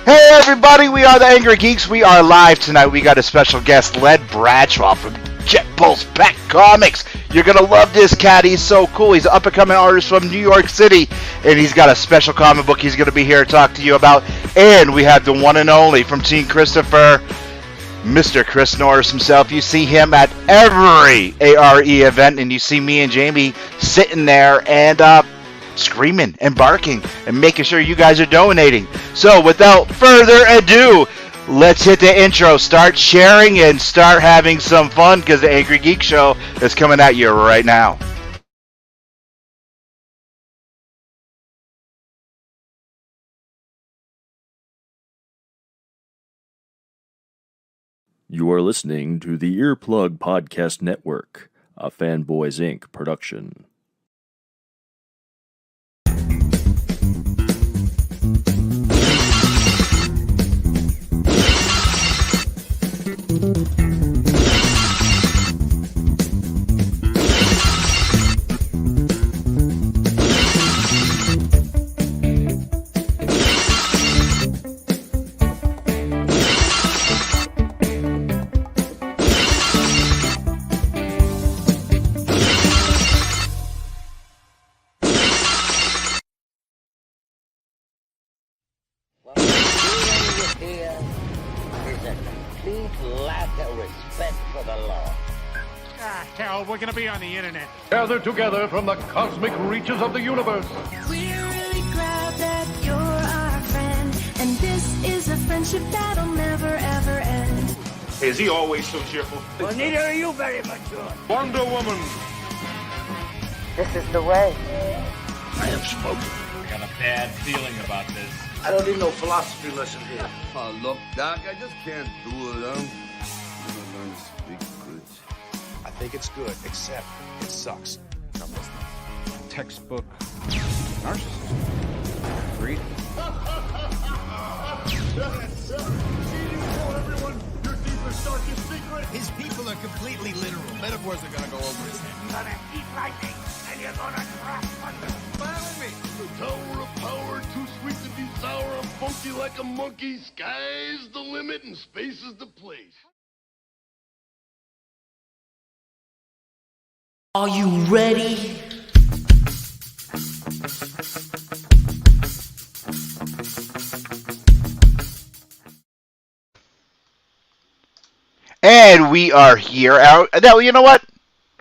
Hey everybody, we are the Angrygeeks. We are live tonight. We got a special guest, Led Bradshaw from Jetpulse Comics. You're going to love this cat. He's so cool. He's an up-and-coming artist from New York City, and he's got a special comic book he's going to be here to talk to you about. And we have the one and only from Team Christopher, Mr. Chris Norris himself. You see him at every ARE event, and you see me and Jamie sitting there and screaming and barking and making sure you guys are donating. So without further ado, let's hit the intro, start sharing, and start having some fun, because the Angry Geek Show is coming at you right now. You are listening to the Earplug Podcast Network, a Fanboys Inc. production. We're gonna be on the internet. Gathered together from the cosmic reaches of the universe. We're really glad that you're our friend, and this is a friendship that'll never ever end. Is he always so cheerful? Well, neither are you very mature. Wonder Woman. This is the way. I have spoken. I got a bad feeling about this. I don't need no philosophy lesson here. Oh, look, Doc, I just can't do it, I'm gonna learn to speak good. I think it's good, except it sucks. Textbook narcissism. Agreed. His people are completely literal. Metaphors are gonna go over his head. You're gonna eat lightning, and you're gonna crash thunder. Follow me. The tower of power, too sweet to be sour. I'm funky like a monkey. Sky's the limit and space is the place. Are you ready? And we are here. Now, you know what?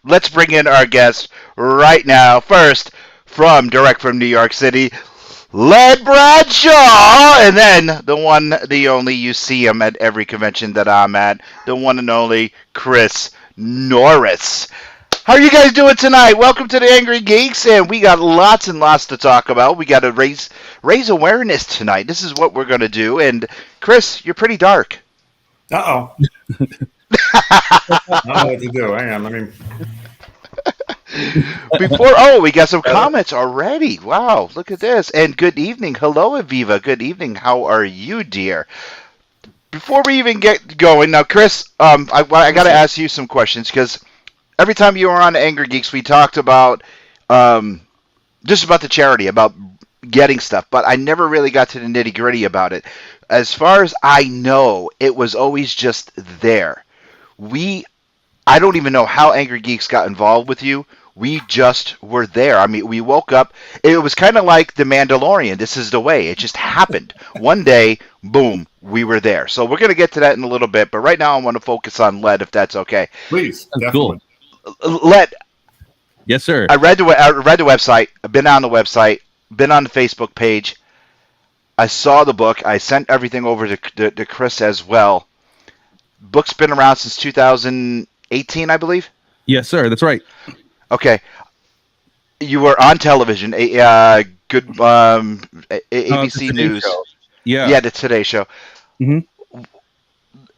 Let's bring in our guest right now. First, direct from New York City, Led Bradshaw. And then the one, the only, you see him at every convention that I'm at, the one and only Chris Norris. How are you guys doing tonight? Welcome to the Angry Geeks, and we got lots and lots to talk about. We got to raise awareness tonight. This is what we're going to do. And Chris, you're pretty dark. Uh-oh. I don't know what to do. Hang on, let me... We got some comments already. Wow, look at this. And good evening. Hello, Aviva. Good evening. How are you, dear? Before we even get going, now, Chris, I got to ask you some questions, because every time you were on Angry Geeks, we talked about just about the charity, about getting stuff, but I never really got to the nitty-gritty about it. As far as I know, it was always just there. I don't even know how Angry Geeks got involved with you. We just were there. I mean, we woke up. It was kind of like The Mandalorian. This is the way. It just happened. One day, boom, we were there. So we're going to get to that in a little bit, but right now I want to focus on Led, if that's okay. Please, That's definitely. cool. Led. Yes, sir. I read the website. I've been on the website. Been on the Facebook page. I saw the book. I sent everything over to Chris as well. Book's been around since 2018, I believe. Yes, sir. That's right. Okay. You were on television. Good ABC News. Show. Yeah. Yeah, the Today Show. Mm-hmm.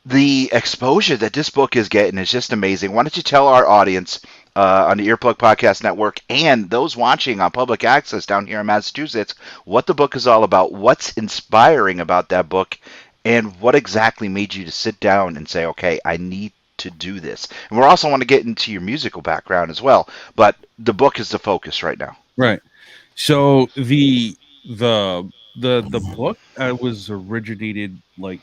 The exposure that this book is getting is just amazing. Why don't you tell our audience on the Earplug Podcast Network and those watching on public access down here in Massachusetts what the book is all about, what's inspiring about that book, and what exactly made you to sit down and say, okay, I need to do this. And we also want to get into your musical background as well, but the book is the focus right now. Right. So the the book was originated like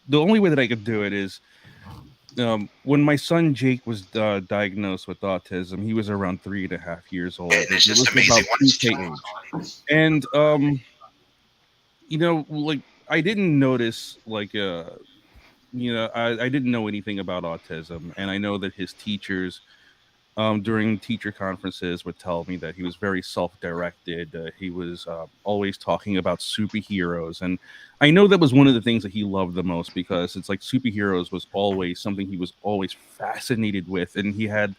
the only way that I could do it is when my son Jake was diagnosed with autism. He was around 3.5 years old. It's It just was amazing about what it's pre-K age, and like I didn't notice like I didn't know anything about autism, and I know that his teachers during teacher conferences would tell me that he was very self-directed. He was always talking about superheroes, and I know that was one of the things that he loved the most because it's like superheroes was always something he was always fascinated with, and he had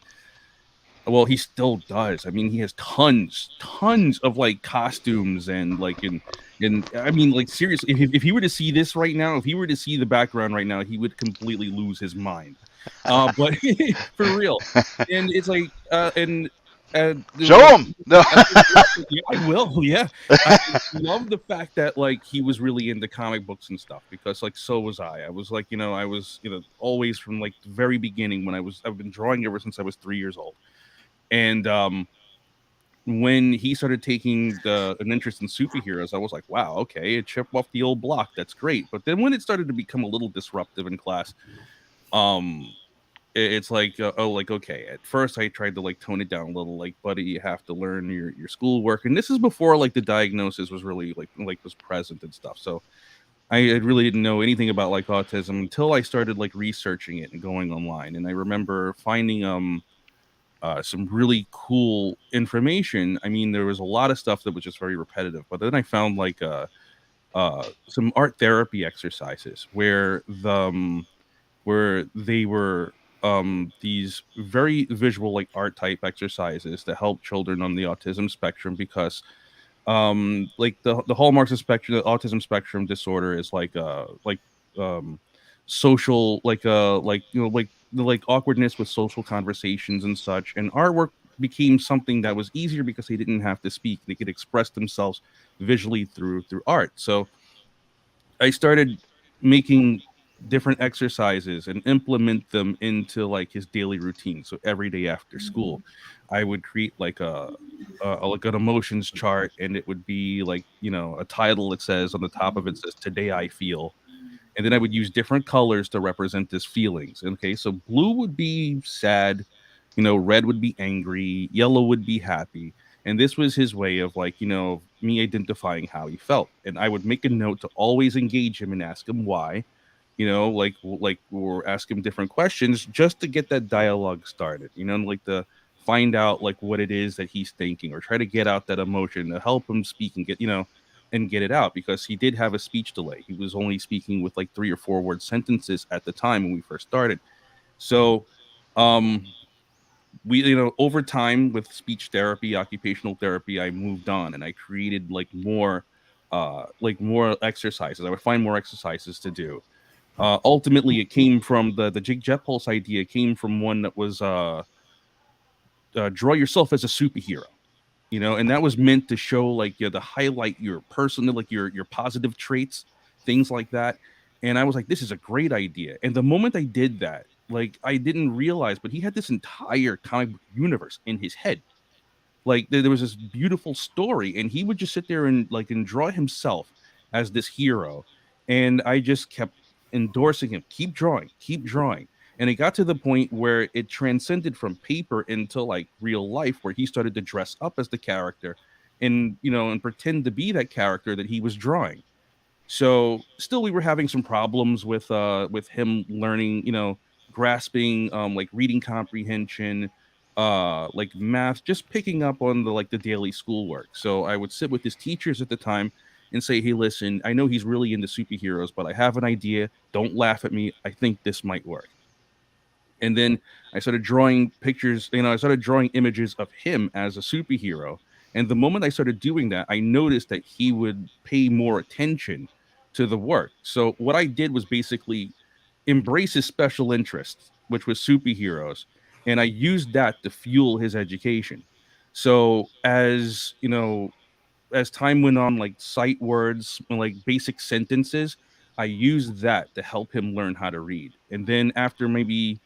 well, he still does. I mean, he has tons of like costumes and like in I mean, like seriously, if he were to see this right now, if he were to see the background right now, he would completely lose his mind. But for real, and it's like and Show him. No. yeah, I will. Yeah, I love the fact that like he was really into comic books and stuff because like so was I. I was like I was always from like the very beginning when I've been drawing ever since I was 3 years old. And when he started taking an interest in superheroes, I was like, wow, okay, a chip off the old block. That's great. But then when it started to become a little disruptive in class, it's like, oh, like, okay, at first I tried to like tone it down a little, like, buddy, you have to learn your schoolwork. And this is before like the diagnosis was really like was present and stuff. So I really didn't know anything about like autism until I started like researching it and going online. And I remember finding some really cool information. I mean, there was a lot of stuff that was just very repetitive, but then I found like some art therapy exercises where they were these very visual like art type exercises to help children on the autism spectrum because like the hallmarks of spectrum the autism spectrum disorder is um social like like awkwardness with social conversations and such, and artwork became something that was easier because they didn't have to speak. They could express themselves visually through art. So I started making different exercises and implement them into like his daily routine. So every day after school, I would create like like an emotions chart, and it would be like a title that says on the top of it says "Today I feel," and then I would use different colors to represent his feelings. Okay, so blue would be sad, red would be angry, yellow would be happy. And this was his way of like, me identifying how he felt. And I would make a note to always engage him and ask him why, or ask him different questions just to get that dialogue started, and like to find out like what it is that he's thinking or try to get out that emotion to help him speak and get it out because he did have a speech delay. He was only speaking with like 3 or 4 word sentences at the time when we first started. So, we over time with speech therapy, occupational therapy, I moved on and I created like more exercises. I would find more exercises to do. Ultimately, it came from the Jake Jetpulse idea came from one that was draw yourself as a superhero, and that was meant to show like to highlight your personal like your positive traits, things like that. And I was like, this is a great idea. And the moment I did that, like I didn't realize, but he had this entire comic book universe in his head. Like there was this beautiful story, and he would just sit there and draw himself as this hero. And I just kept endorsing him, keep drawing, keep drawing. And it got to the point where it transcended from paper into like real life, where he started to dress up as the character and and pretend to be that character that he was drawing. So still we were having some problems with him learning, grasping like reading comprehension, like math, just picking up on the daily schoolwork. So I would sit with his teachers at the time and say, hey, listen, I know he's really into superheroes, but I have an idea. Don't laugh at me. I think this might work. And then I started drawing pictures, I started drawing images of him as a superhero. And the moment I started doing that, I noticed that he would pay more attention to the work. So what I did was basically embrace his special interest, which was superheroes. And I used that to fuel his education. So as time went on, like sight words, like basic sentences, I used that to help him learn how to read. And then after maybe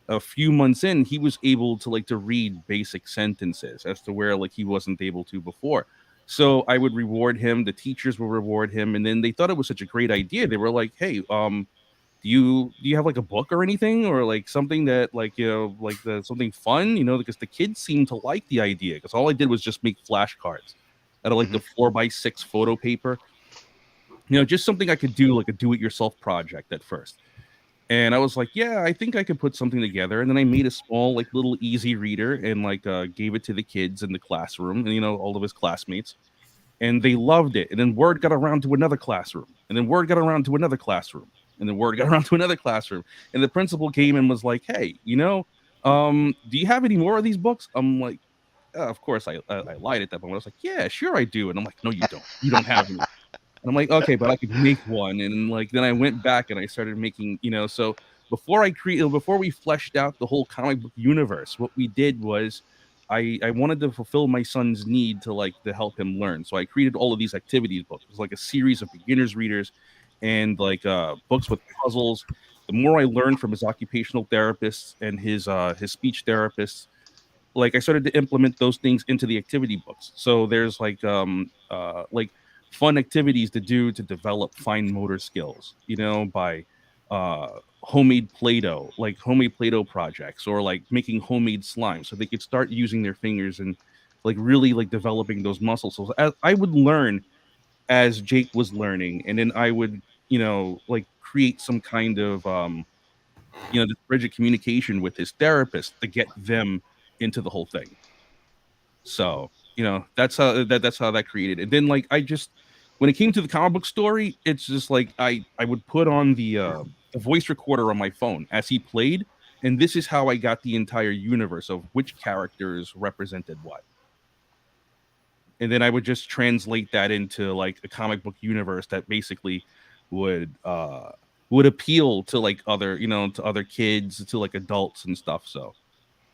a few months in, he was able to read basic sentences as to where like he wasn't able to before. So I would reward him. The teachers would reward him, and then they thought it was such a great idea. They were like, "Hey, do you have like a book or anything, or like something that like like something fun, because the kids seemed to like the idea, because all I did was just make flashcards out of like the 4x6 photo paper, just something I could do, like a do-it-yourself project at first. And I was like, yeah, I think I could put something together. And then I made a small, like, little easy reader and like gave it to the kids in the classroom, and all of his classmates, and they loved it. And then word got around to another classroom, and then word got around to another classroom, and then word got around to another classroom. And the principal came and was like, hey, do you have any more of these books? I'm like, of course, I lied at that moment. I was like, yeah, sure I do. And I'm like, no, you don't. You don't have any. And I'm like, okay, but I could make one. And like, then I went back and I started making, so before we fleshed out the whole comic book universe, what we did was I wanted to fulfill my son's need to help him learn. So I created all of these activities books. It was like a series of beginners readers and like books with puzzles. The more I learned from his occupational therapists and his speech therapists, like I started to implement those things into the activity books. So there's like fun activities to do to develop fine motor skills, by homemade Play-Doh, like homemade Play-Doh projects, or like making homemade slime, so they could start using their fingers and like really like developing those muscles. So as I would learn as Jake was learning, and then I would, like create some kind of this bridge of communication with his therapist to get them into the whole thing. So that's how that created. And then like when it came to the comic book story, it's just like I would put on the voice recorder on my phone as he played, and this is how I got the entire universe of which characters represented what. And then I would just translate that into like a comic book universe that basically would appeal to like other to other kids, to like adults and stuff. So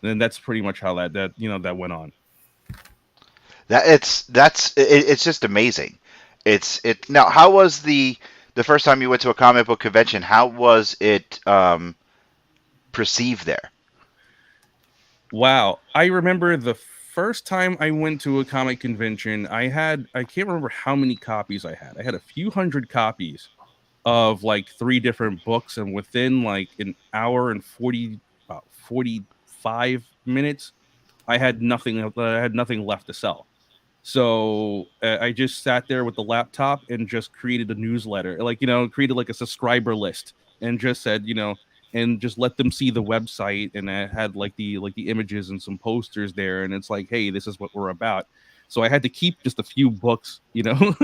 then that's pretty much how that went on. It's just amazing. Now. How was the first time you went to a comic book convention? How was it perceived there? Wow, I remember the first time I went to a comic convention. I can't remember how many copies I had. I had a few hundred copies of like 3 different books, and within like an hour and 45 minutes, I had nothing left to sell. So I just sat there with the laptop and just created a newsletter, like created like a subscriber list, and just said and just let them see the website, and I had like the images and some posters there, and it's like, hey, this is what we're about. So I had to keep just a few books, to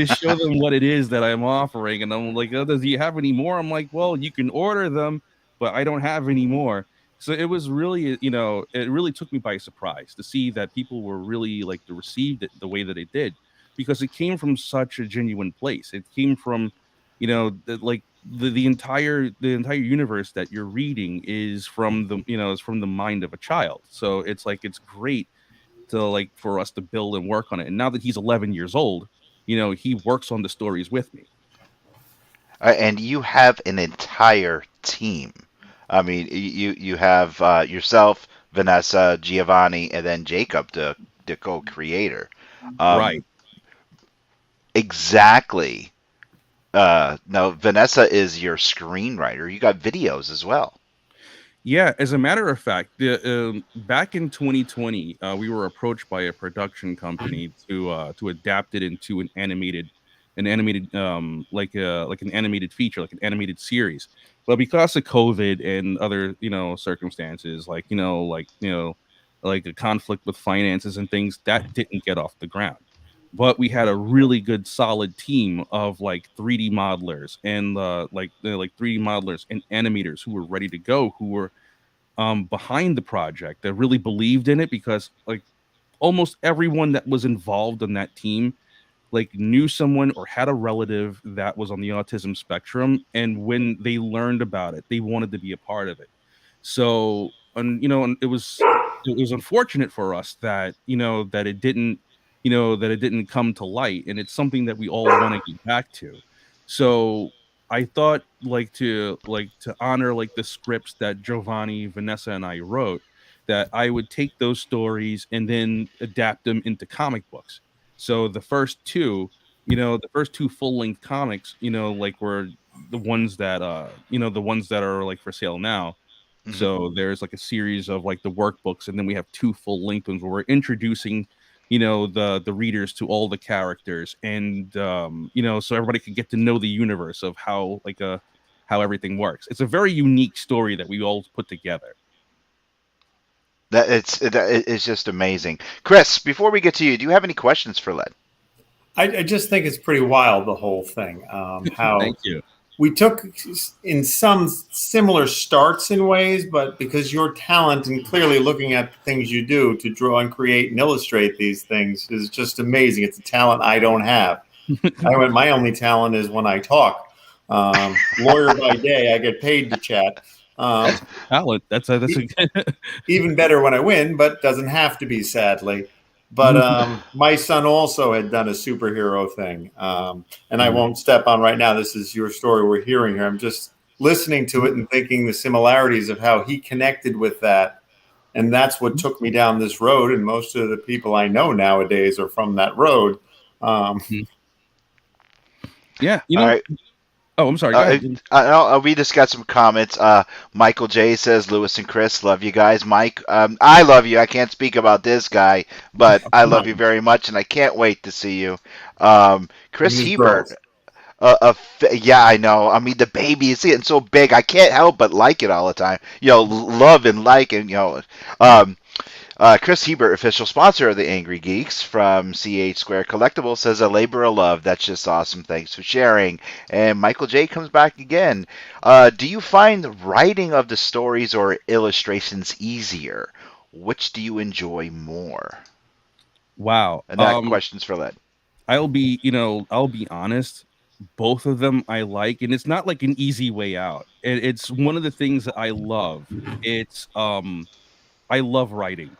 show them what it is that I'm offering. And I'm like, oh, do you have any more? I'm like, well, you can order them, but I don't have any more. So it was really, it really took me by surprise to see that people were really like to receive it the way that it did, because it came from such a genuine place. It came from, the entire universe that you're reading is from the mind of a child. So it's like, it's great to like for us to build and work on it. And now that he's 11 years old, he works on the stories with me. And you have an entire team. I mean, you have yourself, Vanessa, Giovanni, and then Jacob, the co-creator. Right. Exactly. Now, Vanessa is your screenwriter. You got videos as well. Yeah, as a matter of fact, back in 2020, we were approached by a production company to adapt it into an animated like an animated feature, like an animated series. But because of COVID and other circumstances, like like a conflict with finances and things, that didn't get off the ground. But we had a really good solid team of like 3D modelers and like 3D modelers and animators who were ready to go, who were behind the project, that really believed in it, because like almost everyone that was involved in that team like knew someone or had a relative that was on the autism spectrum, and when they learned about it, they wanted to be a part of it. So and it was unfortunate for us that that it didn't come to light, and it's something that we all want to get back to. So I thought to honor like the scripts that Giovanni, Vanessa, and I wrote, that I would take those stories and then adapt them into comic books. So the first two, the first two full-length comics, like were the ones that the ones that are like for sale now. So there's like a series of like the workbooks, and then we have two full-length ones where we're introducing, the readers to all the characters, and so everybody can get to know the universe of how everything works. It's a very unique story that we all put together. It's just amazing. Chris, before we get to you, do you have any questions for Led? I just think it's pretty wild, the whole thing. How Thank you. We took in some similar starts in ways, but because your talent and clearly looking at the things you do to draw and create and illustrate these things is just amazing. It's a talent I don't have. My only talent is when I talk. Lawyer by day, I get paid to chat. Talent. That's even better when I win, but doesn't have to be, sadly. But my son also had done a superhero thing, and I won't step on right now. This is your story we're hearing here. I'm just listening to it and thinking the similarities of how he connected with that, and that's what took me down this road. And most of the people I know nowadays are from that road. Yeah, All right. Oh, I'm sorry. We just got some comments. Michael J says, Lewis and Chris, love you guys. Mike, I love you. I can't speak about this guy, but I love you very much, and I can't wait to see you. Chris Hebert. Yeah, I know. I mean, the baby is getting so big. I can't help but like it all the time. Love and like, and Chris Hebert, official sponsor of the Angrygeeks from CH Square Collectibles, says a labor of love. That's just awesome. Thanks for sharing. And Michael J comes back again. Do you find the writing of the stories or illustrations easier? Which do you enjoy more? Wow. And that question's for Led. I'll be honest. Both of them I like, and it's not like an easy way out. It's one of the things that I love. It's I love writing.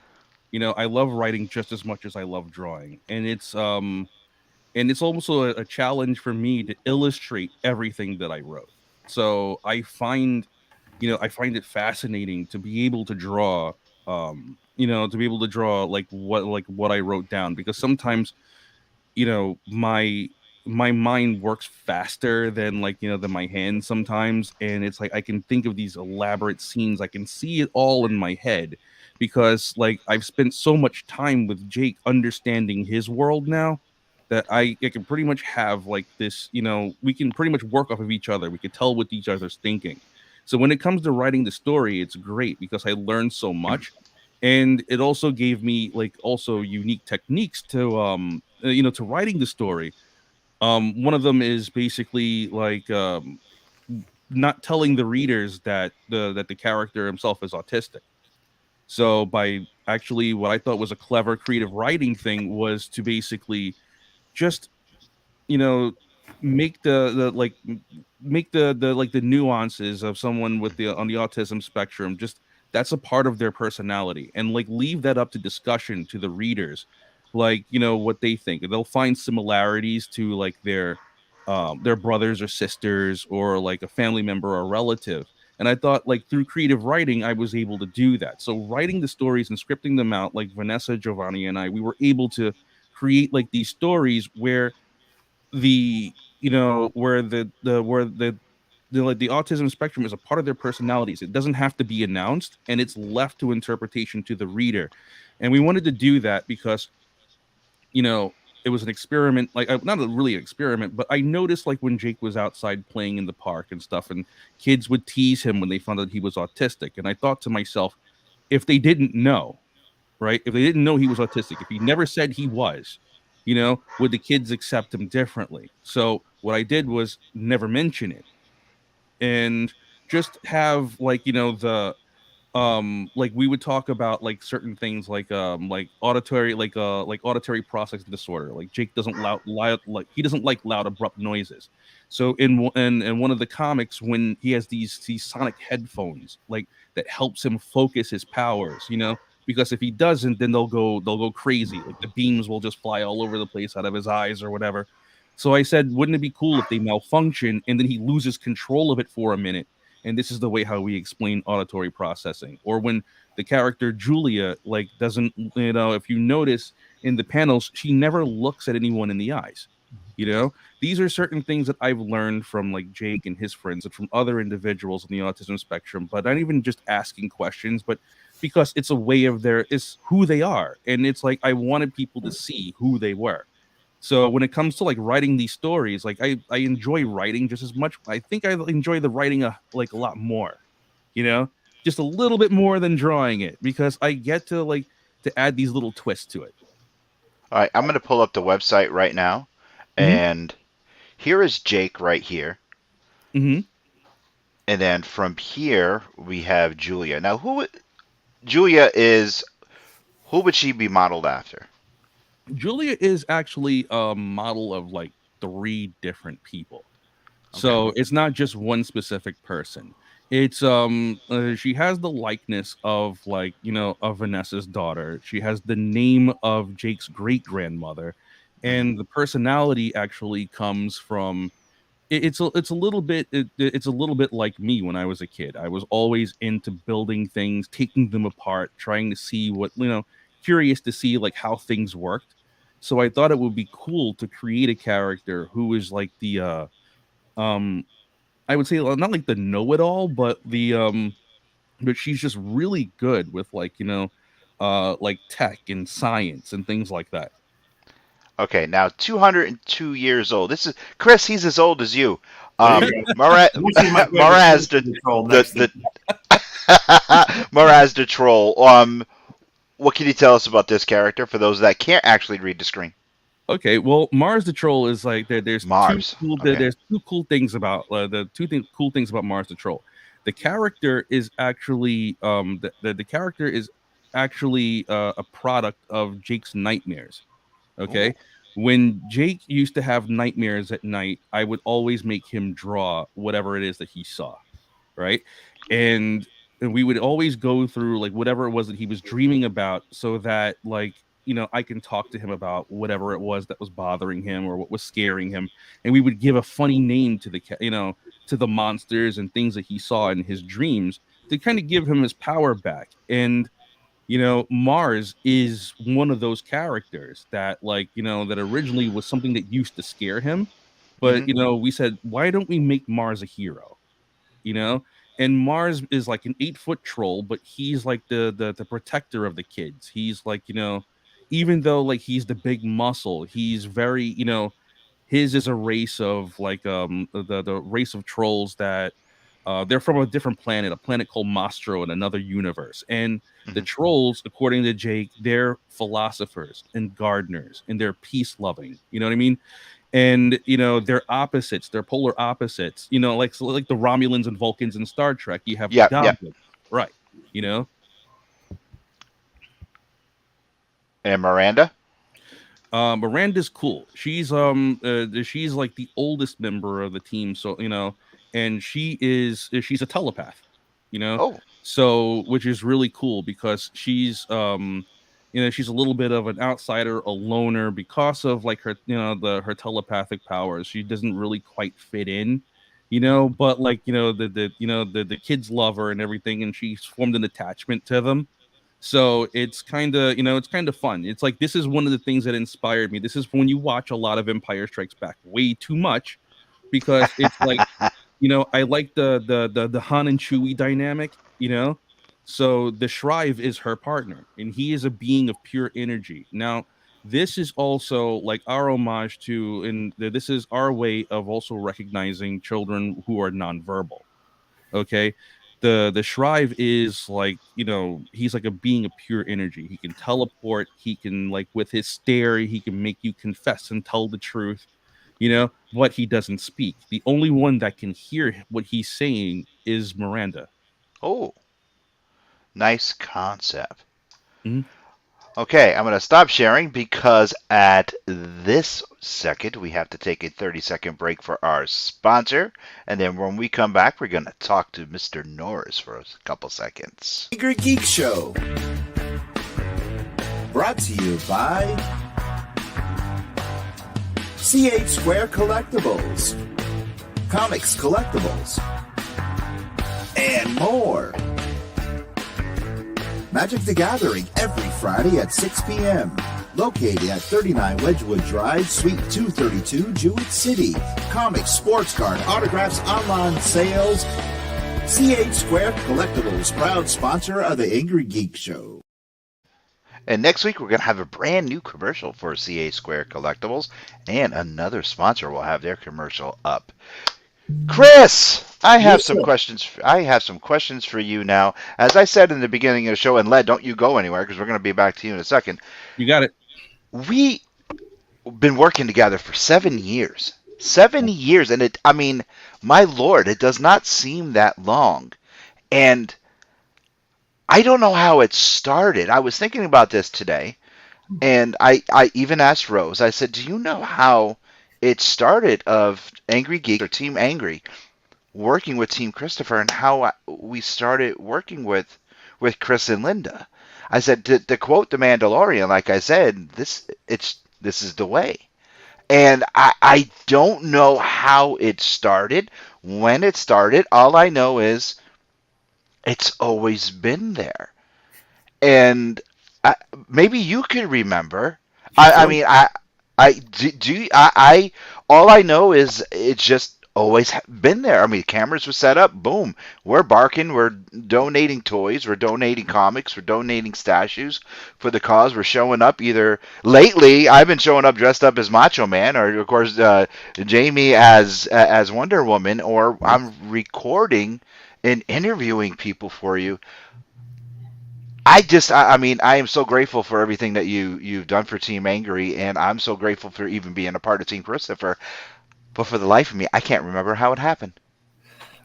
I love writing just as much as I love drawing, and it's also a challenge for me to illustrate everything that I wrote. So I find it fascinating to be able to draw, like what I wrote down, because sometimes, my mind works faster than than my hand sometimes, and it's like I can think of these elaborate scenes. I can see it all in my head because I've spent so much time with Jake understanding his world now that I can pretty much have this, we can pretty much work off of each other. We can tell what each other's thinking. So when it comes to writing the story, it's great because I learned so much, and it also gave me also unique techniques to to writing the story. One of them is basically not telling the readers that the character himself is autistic. So by actually what I thought was a clever creative writing thing was to basically just make the nuances of someone with on the autism spectrum, just that's a part of their personality, and leave that up to discussion to the readers, what they think. And they'll find similarities to their brothers or sisters, or a family member or relative. And I thought through creative writing I was able to do that. So writing the stories and scripting them out, like Vanessa, Giovanni, and we were able to create these stories where the autism spectrum is a part of their personalities. It doesn't have to be announced, and it's left to interpretation to the reader. And we wanted to do that because it was an experiment, not really an experiment, but I noticed when Jake was outside playing in the park and stuff, and kids would tease him when they found out he was autistic. And I thought to myself, if they didn't know, right? If they didn't know he was autistic, if he never said he was, would the kids accept him differently? So what I did was never mention it, and just have the we would talk about certain things auditory auditory processing disorder. Jake doesn't he doesn't like loud abrupt noises. So in one of the comics, when he has these sonic headphones that helps him focus his powers, because if he doesn't, then they'll go crazy. The beams will just fly all over the place out of his eyes or whatever. So I said, wouldn't it be cool if they malfunction and then he loses control of it for a minute? And this is the way how we explain auditory processing. Or when the character Julia doesn't, if you notice, in the panels, she never looks at anyone in the eyes. You know, these are certain things that I've learned from like Jake and his friends and from other individuals on the autism spectrum, but not even just asking questions, but because it's a way of it's who they are. And it's like, I wanted people to see who they were. So when it comes to like writing these stories, like I enjoy writing just as much. I think I enjoy the writing a lot more, you know, just a little bit more than drawing it, because I get to add these little twists to it. All right, I'm going to pull up the website right now. And here is Jake right here. Mm-hmm. And then from here, we have Julia. Now, Julia is, who would she be modeled after? Julia is actually a model of like 3 different people. Okay. So it's not just one specific person. It's she has the likeness of like, you know, of Vanessa's daughter. She has the name of Jake's great grandmother. And the personality actually comes from it's a little bit like me when I was a kid. I was always into building things, taking them apart, trying to see what, you know, curious to see like how things worked. So I thought it would be cool to create a character who is like the I would say not like the know-it-all, but but she's just really good with like, you know, like tech and science and things like that. Okay, now 202 years old. This is Chris. He's as old as you. Maraz the troll. What can you tell us about this character for those that can't actually read the screen? Okay, well, Mars the troll is like there's Mars. There's 2 cool things about cool things about Mars the troll. The character is actually the character is actually a product of Jake's nightmares. Okay. Ooh. When Jake used to have nightmares at night, I would always make him draw whatever it is that he saw. Right. And we would always go through like whatever it was that he was dreaming about, so that like, you know, I can talk to him about whatever it was that was bothering him or what was scaring him. And we would give a funny name to the monsters and things that he saw in his dreams to kind of give him his power back. And you know, Mars is one of those characters that, like, you know, that originally was something that used to scare him. But, you know, we said, why don't we make Mars a hero? You know, and Mars is like an 8-foot troll, but he's like the protector of the kids. He's like, you know, even though like he's the big muscle, he's very, you know, his is a race of like the race of trolls that they're from a different planet, a planet called Mastro in another universe. And the trolls, according to Jake, they're philosophers and gardeners, and they're peace loving. You know what I mean? And, you know, they're opposites. They're polar opposites. You know, like the Romulans and Vulcans in Star Trek. You have the goblin, right? You know. And Miranda. Miranda's cool. She's like the oldest member of the team. So, you know. And she's a telepath, you know. Oh. So, which is really cool because she's you know, she's a little bit of an outsider, a loner because of like her, you know, her telepathic powers. She doesn't really quite fit in, you know, but like, you know, the kids love her and everything, and she's formed an attachment to them. So it's kind of, you know, it's kind of fun. It's like, this is one of the things that inspired me. This is when you watch a lot of Empire Strikes Back way too much, because it's like, you know, I like the Han and Chewie dynamic, you know. So the Shrive is her partner, and he is a being of pure energy. Now, this is also like our homage to, and this is our way of also recognizing children who are nonverbal. Okay, the Shrive is like, you know, he's like a being of pure energy. He can teleport. He can, like, with his stare, he can make you confess and tell the truth. You know, but he doesn't speak. The only one that can hear what he's saying is Miranda. Oh, nice concept. Mm-hmm. Okay, I'm going to stop sharing because at this second, we have to take a 30-second break for our sponsor. And then when we come back, we're going to talk to Mr. Norris for a couple seconds. Angrygeeks Show. Brought to you by CH Square Collectibles, Comics Collectibles, and more. Magic the Gathering every Friday at 6 p.m. Located at 39 Wedgwood Drive, Suite 232, Jewett City. Comics, sports card, autographs, online sales. CH Square Collectibles, proud sponsor of the Angrygeeks Show. And next week, we're going to have a brand new commercial for CA Square Collectibles, and another sponsor will have their commercial up. Chris, I have some questions. I have some questions for you now. As I said in the beginning of the show, and Led, don't you go anywhere because we're going to be back to you in a second. You got it. We've been working together for 7 years. 7 years, and I mean, my Lord, it does not seem that long. And I don't know how it started. I was thinking about this today, and I even asked Rose. I said, do you know how it started of Angrygeeks or Team Angry working with Team Christopher, and how we started working with Chris and Linda? I said, to quote The Mandalorian, like I said, this is the way. And I don't know how it started, when it started. All I know is it's always been there. And maybe you could remember. All I know is it's just always been there. I mean, cameras were set up. Boom. We're barking. We're donating toys. We're donating comics. We're donating statues for the cause. We're showing up either lately. I've been showing up dressed up as Macho Man, or of course Jamie as Wonder Woman, or I'm recording and interviewing people for you. I am so grateful for everything that you've done for Team Angry, and I'm so grateful for even being a part of Team Christopher. But for the life of me, I can't remember how it happened.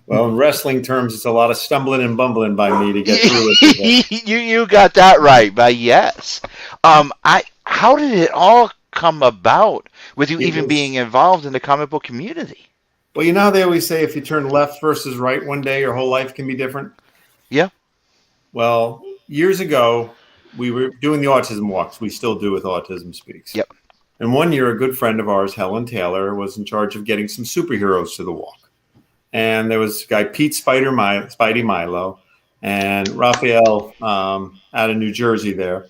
Well, in wrestling terms, it's a lot of stumbling and bumbling by me to get through it. You got that right, but yes. How did it all come about with you even being involved in the comic book community? Well, you know how they always say if you turn left versus right one day, your whole life can be different? Yeah. Well, years ago, we were doing the autism walks. We still do with Autism Speaks. Yep. And one year, a good friend of ours, Helen Taylor, was in charge of getting some superheroes to the walk. And there was a guy, Pete Spidey Milo, and Raphael out of New Jersey there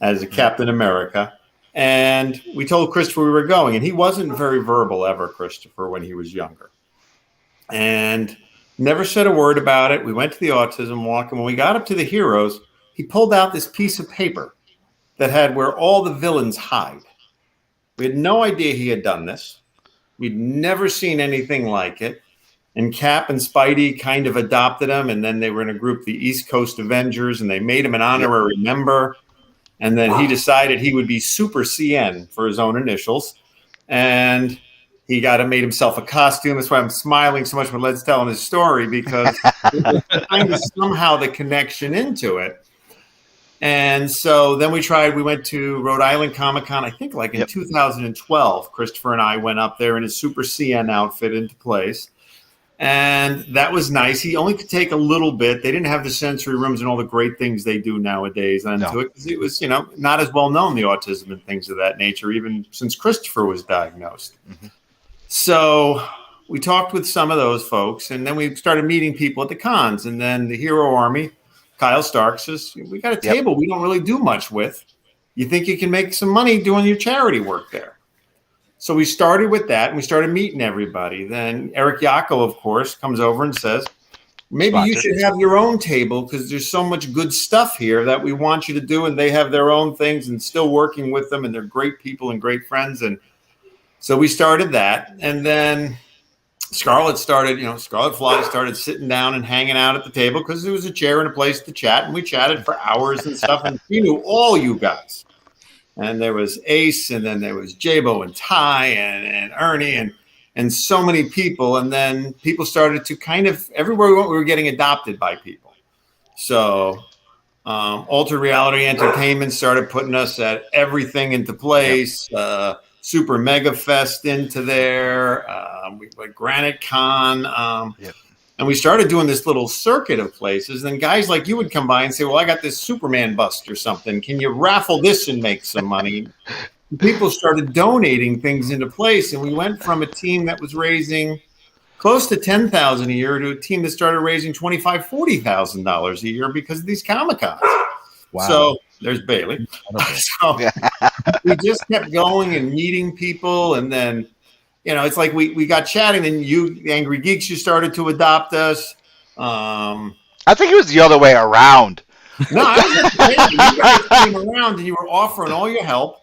as a Captain America. And we told Christopher we were going. And he wasn't very verbal ever, Christopher, when he was younger. And never said a word about it. We went to the autism walk. And when we got up to the heroes, he pulled out this piece of paper that had where all the villains hide. We had no idea he had done this. We'd never seen anything like it. And Cap and Spidey kind of adopted him. And then they were in a group, the East Coast Avengers, and they made him an honorary member. And then he decided he would be Super CN for his own initials. And he made himself a costume. That's why I'm smiling so much when Led's telling his story, because it was kind of somehow the connection into it. And so then we went to Rhode Island Comic-Con, I think like in 2012. Christopher and I went up there in his Super CN outfit into place. And that was nice. He only could take a little bit. They didn't have the sensory rooms and all the great things they do nowadays onto it, because it was, not as well known, the autism and things of that nature, even since Christopher was diagnosed. Mm-hmm. So we talked with some of those folks, and then we started meeting people at the cons. And then the Hero Army, Kyle Stark, says, we got a table we don't really do much with. You think you can make some money doing your charity work there? So we started with that, and we started meeting everybody. Then Eric Yackel, of course, comes over and says, maybe you should have your own table, because there's so much good stuff here that we want you to do. And they have their own things, and still working with them, and they're great people and great friends. And so we started that. And then Scarlett Fly started sitting down and hanging out at the table, because there was a chair and a place to chat. And we chatted for hours and stuff. And she knew all you guys. And there was Ace, and then there was Jabo and Ty and Ernie and so many people. And then people started to kind of, everywhere we went, we were getting adopted by people. So Altered Reality Entertainment started putting us at everything into place. Super Mega Fest into there. We went Granite Con. And we started doing this little circuit of places. And guys like you would come by and say, well, I got this Superman bust or something. Can you raffle this and make some money? People started donating things into place. And we went from a team that was raising close to $10,000 a year to a team that started raising $25,000, $40,000 a year because of these Comic-Cons. Wow. So There's Bailey. So we just kept going and meeting people, and then it's like we got chatting, and you, the Angrygeeks, you started to adopt us. I think it was the other way around. No, I was you guys came around and you were offering all your help,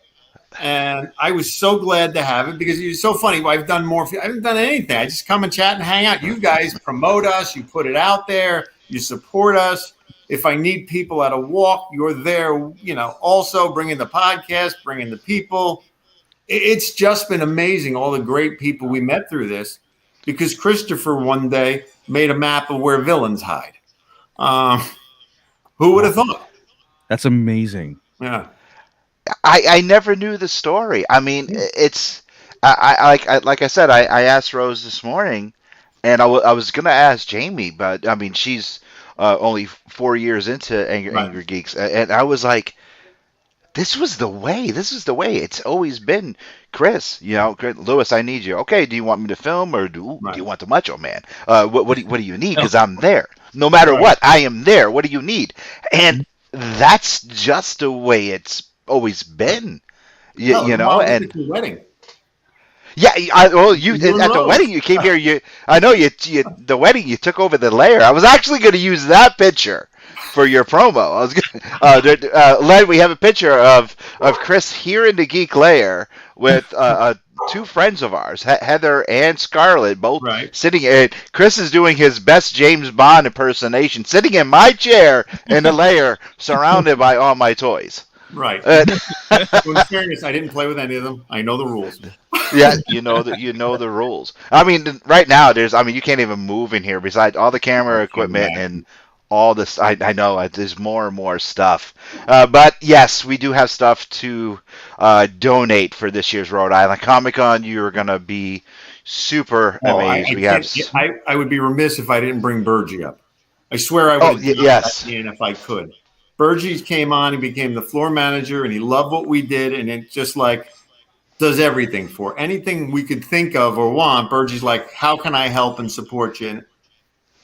and I was so glad to have it because you're so funny. I've done more. I haven't done anything. I just come and chat and hang out. You guys promote us. You put it out there. You support us. If I need people at a walk, you're there. Also bringing the podcast, bringing the people. It's just been amazing. All the great people we met through this, because Christopher one day made a map of where villains hide. Who would have thought? That's amazing. Yeah. I never knew the story. I mean, it's like I said, I asked Rose this morning, and I was gonna ask Jamie, but I mean, she's only 4 years into Angrygeeks, and I was like, this was the way. This is the way. It's always been Chris. Lewis, I need you. Okay, do you want me to film, or do you want the Macho Man? What do you need? Because I'm there. No matter what, I am there. What do you need? And that's just the way it's always been. And the wedding. Yeah, at the wedding you came here. The wedding you took over the lair. I was actually going to use that picture for your promo. I was Led, we have a picture of Chris here in the Geek Lair with two friends of ours, Heather and Scarlett, both sitting. Chris is doing his best James Bond impersonation, sitting in my chair in the lair, surrounded by all my toys. Right. In fairness, I didn't play with any of them. I know the rules. Yeah, you know the rules. I mean, right now you can't even move in here. Besides all the camera equipment and all this, I know there's more and more stuff. But yes, we do have stuff to donate for this year's Rhode Island Comic Con. You're gonna be super amazed. I would be remiss if I didn't bring Burgie up. I swear I would. Yes. If I could. Burgie came on, he became the floor manager, and he loved what we did, and it just does everything for anything we could think of or want. Burgie's like, how can I help and support you? And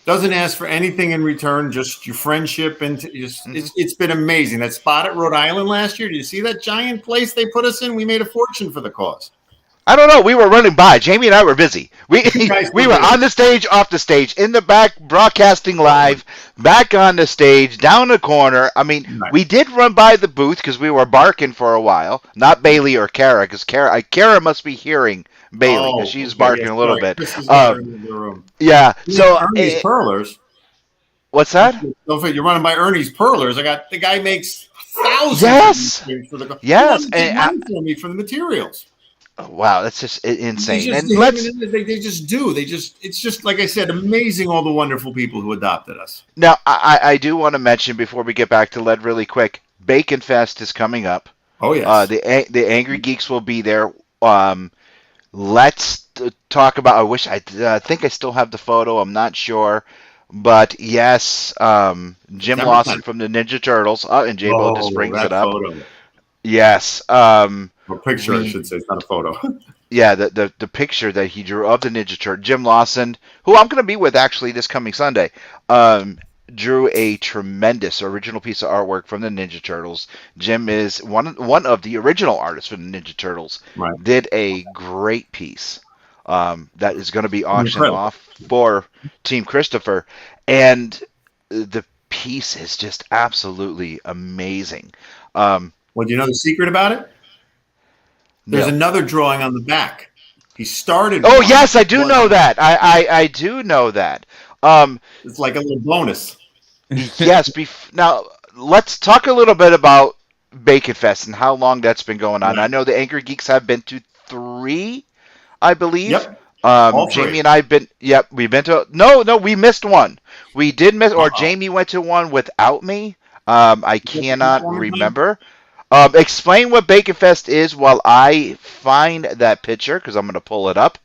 doesn't ask for anything in return, just your friendship. And it's been amazing. That spot at Rhode Island last year, do you see that giant place they put us in? We made a fortune for the cause. I don't know. We were running by. Jamie and I were busy. We were on the stage, off the stage, in the back, broadcasting live, back on the stage, down the corner. I mean, we did run by the booth because we were barking for a while. Not Bailey or Kara, because Kara must be hearing Bailey because she's barking a little bit. Yeah. So Ernie's Perlers. What's that? Don't forget, you're running by Ernie's Perlers. The guy makes thousands. Yes. For the and for me for the materials. Wow, that's just insane. They just do. It's just like I said, amazing all the wonderful people who adopted us. Now, I do want to mention before we get back to Led really quick, Bacon Fest is coming up. Oh yes. The Angrygeeks will be there. Let's talk about. I think I still have the photo. I'm not sure, but yes, Jim Lawson from the Ninja Turtles, and J-Bo just brings it up. Photo. Yes. Picture, I should say. It's not a photo. Yeah, the picture that he drew of the Ninja Turtle, Jim Lawson, who I'm going to be with actually this coming Sunday, drew a tremendous original piece of artwork from the Ninja Turtles. Jim is one of the original artists for the Ninja Turtles. Right. Did a great piece that is going to be auctioned off for Team Christopher, and the piece is just absolutely amazing. Well, do you know the secret about it? There's another drawing on the back. He started. Oh yes, I do know that. I do know that. It's like a little bonus. Yes. Now let's talk a little bit about Bacon Fest and how long that's been going on. Right. I know the Angrygeeks have been to 3, I believe. Yep. Jamie and I've been. Yep, we've been to. No, we missed one. We did miss, or Jamie went to one without me. I cannot remember. Explain what Bacon Fest is while I find that picture, because I'm going to pull it up.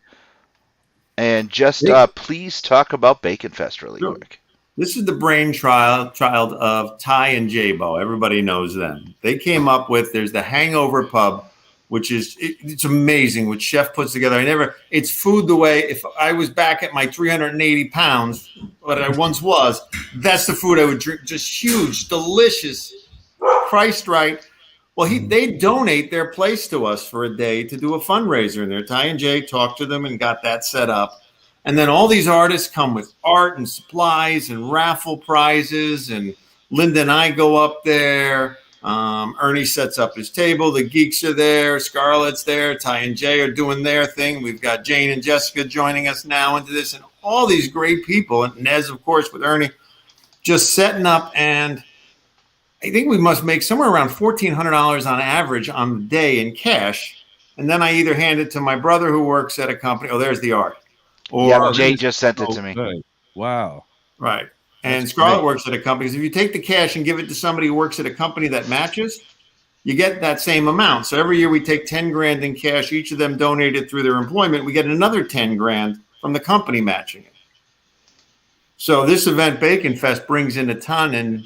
And just please talk about Bacon Fest really quick. This is the brainchild of Ty and J-Bo. Everybody knows them. They came up with, there's the Hangover Pub, which is, it's amazing what Chef puts together. It's food the way, if I was back at my 380 pounds, what I once was, that's the food I would drink. Just huge, delicious Christ right. Well, they donate their place to us for a day to do a fundraiser in there. Ty and Jay talked to them and got that set up. And then all these artists come with art and supplies and raffle prizes. And Linda and I go up there. Ernie sets up his table. The geeks are there. Scarlett's there. Ty and Jay are doing their thing. We've got Jane and Jessica joining us now into this. And all these great people. And Nez, of course, with Ernie, just setting up. And I think we must make somewhere around $1,400 on average on the day in cash. And then I either hand it to my brother who works at a company. Oh, there's the art. Or Jay just sent it to me. Good. Wow. Right. And Scarlett works at a company. So if you take the cash and give it to somebody who works at a company that matches, you get that same amount. So every year we take 10 grand in cash. Each of them donated through their employment. We get another 10 grand from the company matching it. So this event, Bacon Fest, brings in a ton. And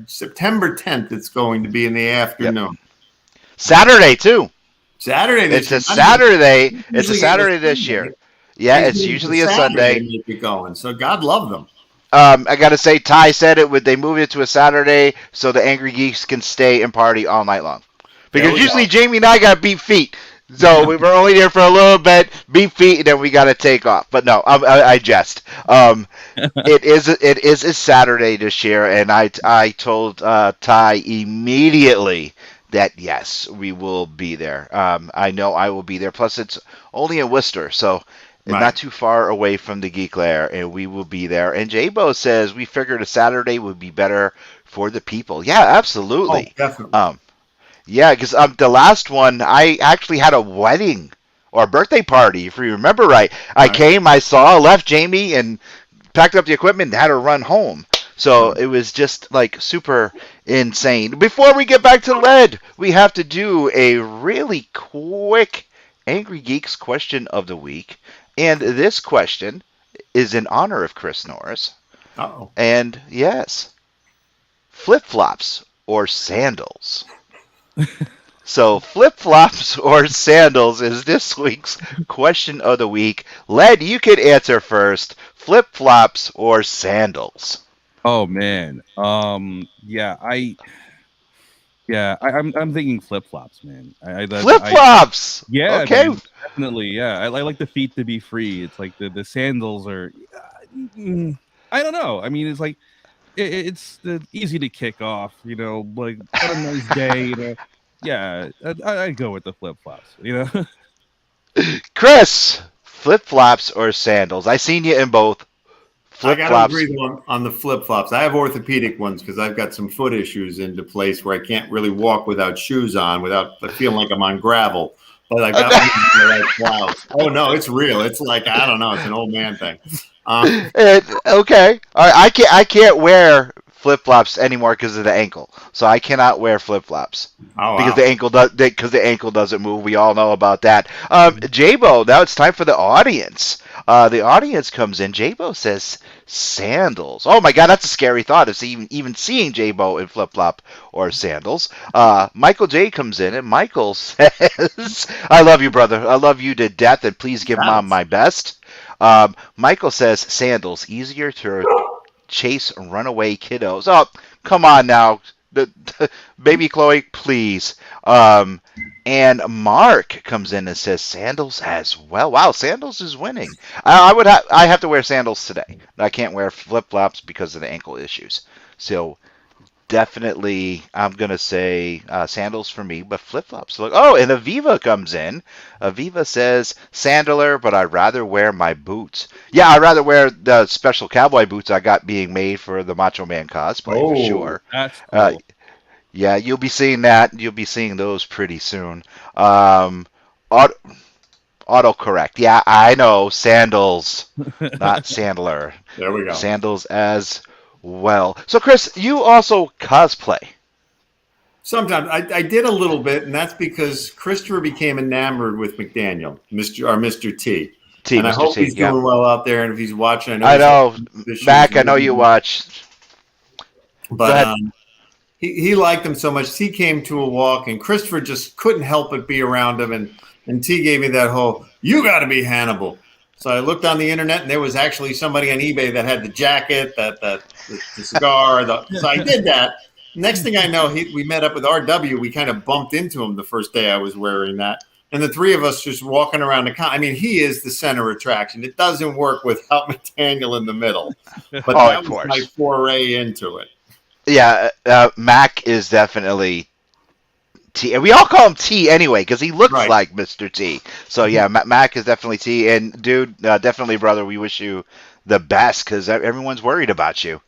September 10th, it's going to be in the afternoon. Yep. Saturday too. Saturday. It's a Saturday. It's a Saturday this year. Yeah, it's usually a Sunday. They make it going. So God love them. I gotta say, Ty said it. They moved it to a Saturday so the Angrygeeks can stay and party all night long. Because usually Jamie and I got beat feet. So we were only there for a little bit, beat feet, and then we got to take off. But no, I jest. It is a Saturday this year, and I told Ty immediately that yes, we will be there. I know I will be there. Plus, it's only in Worcester, so not too far away from the Geek Lair, and we will be there. And J-Bo says we figured a Saturday would be better for the people. Yeah, absolutely. Oh, definitely. Yeah, because the last one, I actually had a wedding or a birthday party, if you remember right. I came, I saw, left Jamie, and packed up the equipment and had to run home. So it was just like super insane. Before we get back to Led, we have to do a really quick Angrygeeks question of the week. And this question is in honor of Chris Norris. Uh-oh. And yes, flip-flops or sandals? So flip-flops or sandals is this week's question of the week. Led, you could answer first. Flip-flops or sandals? Oh man. I'm thinking flip-flops, man. Flip-flops. Yeah. Okay. Man, definitely. Yeah. I like the feet to be free. It's like the sandals are. I don't know. I mean, it's like it's easy to kick off. You know, like on a nice day. You know. Yeah, I'd go with the flip-flops. You know. Chris, flip-flops or sandals? I seen you in both. I got to agree on the flip-flops. I have orthopedic ones because I've got some foot issues into place where I can't really walk without shoes on, without feeling like I'm on gravel. But I got like clouds. Oh no, it's real. It's like I don't know. It's an old man thing. Okay. All right. I can't wear flip-flops anymore because of the ankle. So I cannot wear flip-flops because the ankle doesn't move. We all know about that. J-Bo, now it's time for the audience. The audience comes in. J-Bo says sandals. Oh my God, that's a scary thought. It's even seeing J-Bo in flip-flop or sandals. Michael J comes in, and Michael says, "I love you, brother. I love you to death, and please give Mom my best." Michael says sandals, easier to chase runaway kiddos. Oh, come on now, baby Chloe, please. And Mark comes in and says sandals as well. Wow, sandals is winning. I have to wear sandals today. I can't wear flip-flops because of the ankle issues. So definitely, I'm gonna say sandals for me, but flip-flops. Look, and Aviva comes in. Aviva says sandaler, but I'd rather wear my boots. Yeah, I'd rather wear the special cowboy boots I got being made for the Macho Man cosplay for sure. That's cool. Yeah, you'll be seeing that. You'll be seeing those pretty soon. Autocorrect. Yeah, I know. Sandals, not sandler. There we go. Sandals as well. So, Chris, you also cosplay. Sometimes I did a little bit, and that's because Christopher became enamored with McDaniel, Mr. T. And I hope he's doing well out there. And if he's watching, I know. Mac, I know you watched. But he liked him so much. T came to a walk, and Christopher just couldn't help but be around him. And T gave me that whole, "You got to be Hannibal." So I looked on the internet, and there was actually somebody on eBay that had the jacket, the cigar. So I did that. Next thing I know, we met up with RW. We kind of bumped into him the first day I was wearing that. And the three of us just walking around the con. I mean, he is the center attraction. It doesn't work without Nathaniel in the middle. But that was my foray into it. Yeah, Mac is definitely T. And we all call him T anyway because he looks like Mr. T. So, yeah, Mac is definitely T. And, dude, definitely, brother, we wish you the best because everyone's worried about you.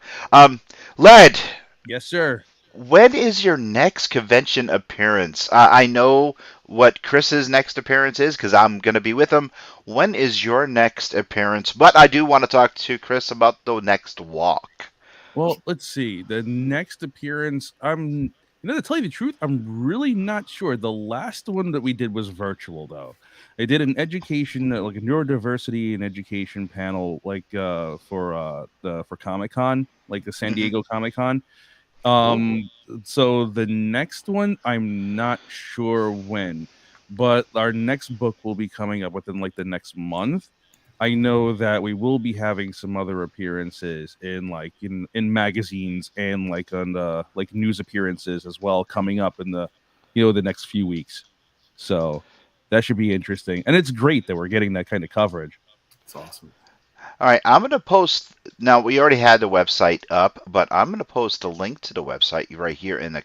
Led. Yes, sir. When is your next convention appearance? I know what Chris's next appearance is because I'm going to be with him. When is your next appearance? But I do want to talk to Chris about the next walk. Well, let's see. The next appearance, to tell you the truth, I'm really not sure. The last one that we did was virtual, though. I did an education, like a neurodiversity and education panel, like for Comic-Con, like the San Diego Comic-Con. So the next one, I'm not sure when, but our next book will be coming up within like the next month. I know that we will be having some other appearances in magazines and like on the like news appearances as well coming up in the the next few weeks. So that should be interesting. And it's great that we're getting that kind of coverage. It's awesome. All right, I'm going to post, now we already had the website up, but I'm going to post a link to the website right here in the